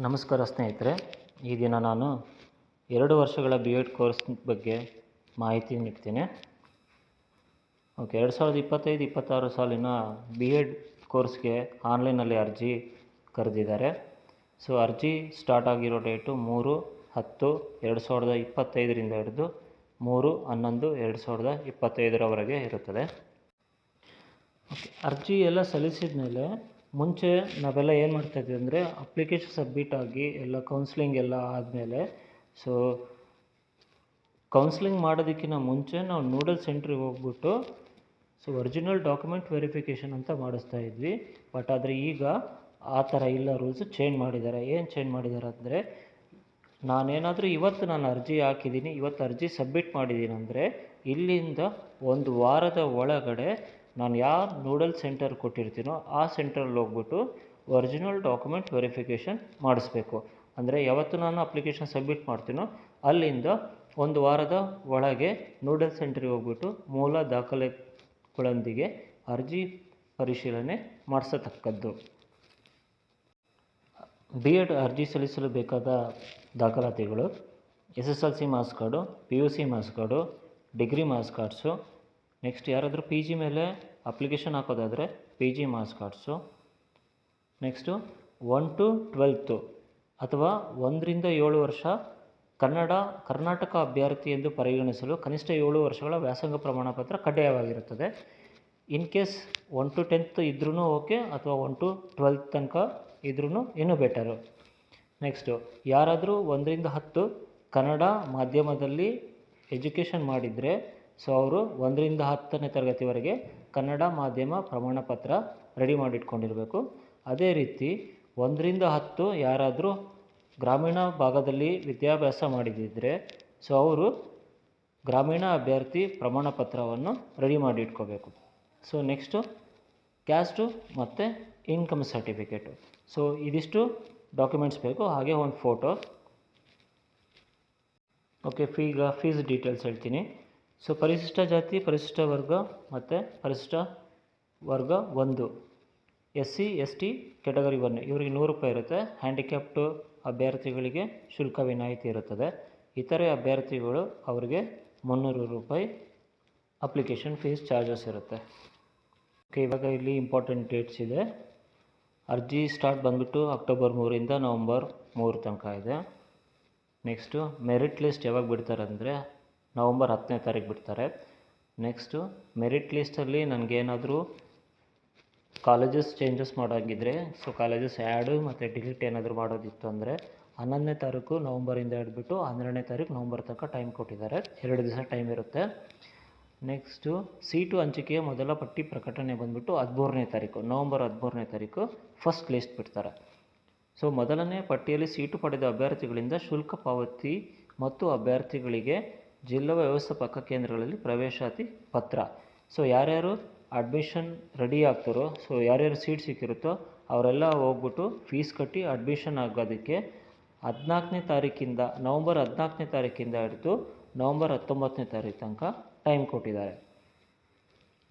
ನಮಸ್ಕಾರ ಸ್ನೇಹಿತರೆ, ಈ ದಿನ ನಾನು 2 ವರ್ಷಗಳ ಬಿ ಎಡ್ ಕೋರ್ಸ್ ಬಗ್ಗೆ ಮಾಹಿತಿ ನೀಡ್ತೀನಿ. ಓಕೆ, 2025-26 ಸಾಲಿನ ಬಿ ಎಡ್ ಕೋರ್ಸ್ಗೆ ಆನ್ಲೈನಲ್ಲಿ ಅರ್ಜಿ ಕರೆದಿದ್ದಾರೆ. ಸೊ ಅರ್ಜಿ ಸ್ಟಾರ್ಟ್ ಆಗಿರೋ ಡೇಟು 3/10/2025ರಿಂದ ಹಿಡಿದು 3/11/2025ರವರೆಗೆ ಇರುತ್ತದೆ. ಓಕೆ, ಅರ್ಜಿ ಎಲ್ಲ ಸಲ್ಲಿಸಿದ ಮೇಲೆ ಮುಂಚೆ ನಾವೆಲ್ಲ ಏನು ಮಾಡ್ತಾಯಿದ್ವಿ ಅಂದರೆ ಅಪ್ಲಿಕೇಶನ್ ಸಬ್ಮಿಟ್ ಆಗಿ ಎಲ್ಲ ಕೌನ್ಸ್ಲಿಂಗ್ ಎಲ್ಲ ಆದಮೇಲೆ ಸೊ ಕೌನ್ಸ್ಲಿಂಗ್ ಮಾಡೋದಕ್ಕಿಂತ ಮುಂಚೆ ನಾವು ನೂಡಲ್ ಸೆಂಟ್ರಿಗೆ ಹೋಗ್ಬಿಟ್ಟು ಒರಿಜಿನಲ್ ಡಾಕ್ಯುಮೆಂಟ್ ವೆರಿಫಿಕೇಷನ್ ಅಂತ ಮಾಡಿಸ್ತಾ ಇದ್ವಿ. ಬಟ್ ಆದರೆ ಈಗ ಆ ಥರ ಇಲ್ಲ, ರೂಲ್ಸ್ ಚೇಂಜ್ ಮಾಡಿದ್ದಾರೆ. ಏನು ಚೇಂಜ್ ಮಾಡಿದ್ದಾರೆ ಅಂದರೆ, ನಾನೇನಾದರೂ ನಾನು ಅರ್ಜಿ ಹಾಕಿದ್ದೀನಿ, ಇವತ್ತು ಅರ್ಜಿ ಸಬ್ಮಿಟ್ ಮಾಡಿದ್ದೀನಿ ಅಂದರೆ ಇಲ್ಲಿಂದ 1 ವಾರದ ಒಳಗಡೆ ನಾನು ಯಾವ ನೂಡಲ್ ಸೆಂಟರ್ ಕೊಟ್ಟಿರ್ತೀನೋ ಆ ಸೆಂಟ್ರಲ್ಲಿ ಹೋಗ್ಬಿಟ್ಟು ಒರಿಜಿನಲ್ ಡಾಕ್ಯುಮೆಂಟ್ ವೆರಿಫಿಕೇಷನ್ ಮಾಡಿಸ್ಬೇಕು. ಅಂದರೆ ಯಾವತ್ತು ನಾನು ಅಪ್ಲಿಕೇಶನ್ ಸಬ್ಮಿಟ್ ಮಾಡ್ತೀನೋ ಅಲ್ಲಿಂದ 1 ವಾರದ ಒಳಗೆ ನೂಡಲ್ ಸೆಂಟ್ರಿಗೆ ಹೋಗ್ಬಿಟ್ಟು ಮೂಲ ದಾಖಲೆಗಳೊಂದಿಗೆ ಅರ್ಜಿ ಪರಿಶೀಲನೆ ಮಾಡಿಸತಕ್ಕದ್ದು. ಬಿ ಎಡ್ ಅರ್ಜಿ ಸಲ್ಲಿಸಲು ಬೇಕಾದ ದಾಖಲಾತಿಗಳು: SSLC marks card, PUC marks card, degree marks cards. Next ಯಾರಾದರೂ PG ಮೇಲೆ ಅಪ್ಲಿಕೇಶನ್ ಹಾಕೋದಾದರೆ PG marks cards. Next 1 to 12 ಅಥವಾ 1ರಿಂದ 7 ವರ್ಷ ಕರ್ನಾಟಕ ಅಭ್ಯರ್ಥಿ ಎಂದು ಪರಿಗಣಿಸಲು ಕನಿಷ್ಠ 7 ವರ್ಷಗಳ ವ್ಯಾಸಂಗ ಪ್ರಮಾಣಪತ್ರ ಕಡ್ಡಾಯವಾಗಿರುತ್ತದೆ. ಇನ್ ಕೇಸ್ 1 to 10th ಇದ್ರೂ ಓಕೆ, ಅಥವಾ 1 to 12th ತನಕ ಇದ್ರೂ ಇನ್ನೂ ಬೆಟರು. ನೆಕ್ಸ್ಟು ಯಾರಾದರೂ 1ರಿಂದ 10 ಕನ್ನಡ ಮಾಧ್ಯಮದಲ್ಲಿ ಎಜುಕೇಷನ್ ಮಾಡಿದರೆ ಸೊ ಅವರು 1ರಿಂದ 10ನೇ ತರಗತಿವರೆಗೆ ಕನ್ನಡ ಮಾಧ್ಯಮ ಪ್ರಮಾಣಪತ್ರ ರೆಡಿ ಮಾಡಿಟ್ಕೊಂಡಿರಬೇಕು. ಅದೇ ರೀತಿ 1ರಿಂದ 10 ಯಾರಾದರೂ ಗ್ರಾಮೀಣ ಭಾಗದಲ್ಲಿ ವಿದ್ಯಾಭ್ಯಾಸ ಮಾಡಿದ್ದಿದ್ರೆ ಸೊ ಅವರು ಗ್ರಾಮೀಣ ಅಭ್ಯರ್ಥಿ ಪ್ರಮಾಣಪತ್ರವನ್ನು ರೆಡಿ ಮಾಡಿ ಇಟ್ಕೋಬೇಕು. ಸೊ ನೆಕ್ಸ್ಟು ಕ್ಯಾಸ್ಟು ಮತ್ತು ಇನ್ಕಮ್ ಸರ್ಟಿಫಿಕೇಟು. ಸೊ ಇದಿಷ್ಟು ಡಾಕ್ಯುಮೆಂಟ್ಸ್ ಬೇಕು, ಹಾಗೆ ಒಂದು ಫೋಟೋ. ಓಕೆ, ಫೀಸ್ ಡೀಟೇಲ್ಸ್ ಹೇಳ್ತೀನಿ. ಸೊ ಪರಿಶಿಷ್ಟ ಜಾತಿ, ಪರಿಶಿಷ್ಟ ವರ್ಗ ಮತ್ತು ಪರಿಶಿಷ್ಟ ವರ್ಗ 1, SC ST ಕ್ಯಾಟಗರಿ 1 ಇವರಿಗೆ 100 ರೂಪಾಯಿ ಇರುತ್ತೆ. ಹ್ಯಾಂಡಿಕ್ಯಾಪ್ಟು ಅಭ್ಯರ್ಥಿಗಳಿಗೆ ಶುಲ್ಕ ವಿನಾಯಿತಿ ಇರುತ್ತದೆ. ಇತರೆ ಅಭ್ಯರ್ಥಿಗಳು ಅವರಿಗೆ 300 ರೂಪಾಯಿ ಅಪ್ಲಿಕೇಶನ್ ಫೀಸ್ ಚಾರ್ಜಸ್ ಇರುತ್ತೆ. ಓಕೆ, ಇವಾಗ ಇಲ್ಲಿ ಇಂಪಾರ್ಟೆಂಟ್ ಡೇಟ್ಸ್ ಇದೆ. ಅರ್ಜಿ ಸ್ಟಾರ್ಟ್ ಬಂದುಬಿಟ್ಟು ಅಕ್ಟೋಬರ್ 3ರಿಂದ ನವಂಬರ್ 3 ತನಕ ಇದೆ. ನೆಕ್ಸ್ಟು ಮೆರಿಟ್ ಲಿಸ್ಟ್ ಯಾವಾಗ ಬಿಡ್ತಾರೆ ಅಂದರೆ ನವಂಬರ್ 10ನೇ ತಾರೀಕು ಬಿಡ್ತಾರೆ. ನೆಕ್ಸ್ಟು ಮೆರಿಟ್ ಲಿಸ್ಟಲ್ಲಿ ನನಗೇನಾದರೂ ಕಾಲೇಜಸ್ ಚೇಂಜಸ್ ಮಾಡೋಂಗಿದ್ರೆ ಸೊ ಕಾಲೇಜಸ್ ಆ್ಯಡು ಮತ್ತು ಡಿಲೀಟ್ ಏನಾದರೂ ಮಾಡೋದಿತ್ತು ಅಂದರೆ 11ನೇ ತಾರೀಕು ನವಂಬರಿಂದ ಹಿಡಿದ್ಬಿಟ್ಟು 12ನೇ ತಾರೀಕು ನವಂಬರ್ ತನಕ ಟೈಮ್ ಕೊಟ್ಟಿದ್ದಾರೆ. 2 ದಿವಸ ಟೈಮ್ ಇರುತ್ತೆ. ನೆಕ್ಸ್ಟು ಸೀಟು ಹಂಚಿಕೆಯ ಮೊದಲ ಪಟ್ಟಿ ಪ್ರಕಟಣೆ ಬಂದುಬಿಟ್ಟು 13ನೇ ತಾರೀಕು ನವಂಬರ್ 13ನೇ ತಾರೀಕು ಫಸ್ಟ್ ಲಿಸ್ಟ್ ಬಿಡ್ತಾರೆ. ಸೊ ಮೊದಲನೇ ಪಟ್ಟಿಯಲ್ಲಿ ಸೀಟು ಪಡೆದ ಅಭ್ಯರ್ಥಿಗಳಿಂದ ಶುಲ್ಕ ಪಾವತಿ ಮತ್ತು ಅಭ್ಯರ್ಥಿಗಳಿಗೆ ಜಿಲ್ಲಾ ವ್ಯವಸ್ಥಾಪಕ ಕೇಂದ್ರಗಳಲ್ಲಿ ಪ್ರವೇಶಾತಿ ಪತ್ರ. ಸೊ ಯಾರ್ಯಾರು ಅಡ್ಮಿಷನ್ ರೆಡಿ ಆಗ್ತಾರೋ, ಸೊ ಯಾರ್ಯಾರು ಸೀಟ್ ಸಿಕ್ಕಿರುತ್ತೋ ಅವರೆಲ್ಲ ಹೋಗ್ಬಿಟ್ಟು ಫೀಸ್ ಕಟ್ಟಿ ಅಡ್ಮಿಷನ್ ಆಗೋದಕ್ಕೆ 14ನೇ ತಾರೀಕಿಂದ ನವಂಬರ್ 14ನೇ ತಾರೀಕಿಂದ ಹಿಡಿದು ನವಂಬರ್ 19ನೇ ತಾರೀಕು ತನಕ ಟೈಮ್ ಕೊಟ್ಟಿದ್ದಾರೆ.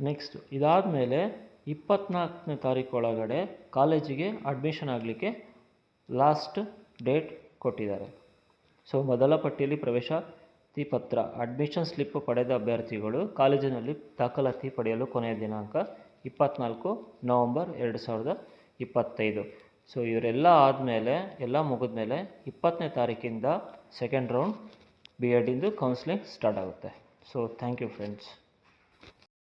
ನೆಕ್ಸ್ಟ್ ಇದಾದಮೇಲೆ 24ನೇ ತಾರೀಕು ಒಳಗಡೆ ಕಾಲೇಜಿಗೆ ಅಡ್ಮಿಷನ್ ಆಗಲಿಕ್ಕೆ ಲಾಸ್ಟ್ ಡೇಟ್ ಕೊಟ್ಟಿದ್ದಾರೆ. ಸೊ ಮೊದಲ ಪಟ್ಟಿಯಲ್ಲಿ ಪ್ರವೇಶಾತಿ ಪತ್ರ ಅಡ್ಮಿಷನ್ ಸ್ಲಿಪ್ ಪಡೆದ ಅಭ್ಯರ್ಥಿಗಳು ಕಾಲೇಜಿನಲ್ಲಿ ದಾಖಲಾತಿ ಪಡೆಯಲು ಕೊನೆಯ ದಿನಾಂಕ 24 ನವಂಬರ್ 2025. ಸೊ ಇವರೆಲ್ಲ ಆದಮೇಲೆ ಎಲ್ಲ ಮುಗಿದ್ಮೇಲೆ 20ನೇ ತಾರೀಕಿಂದ ಸೆಕೆಂಡ್ ರೌಂಡ್ ಬಿ ಎಡಿಂದು ಕೌನ್ಸ್ಲಿಂಗ್ ಸ್ಟಾರ್ಟ್ ಆಗುತ್ತೆ. So thank you friends.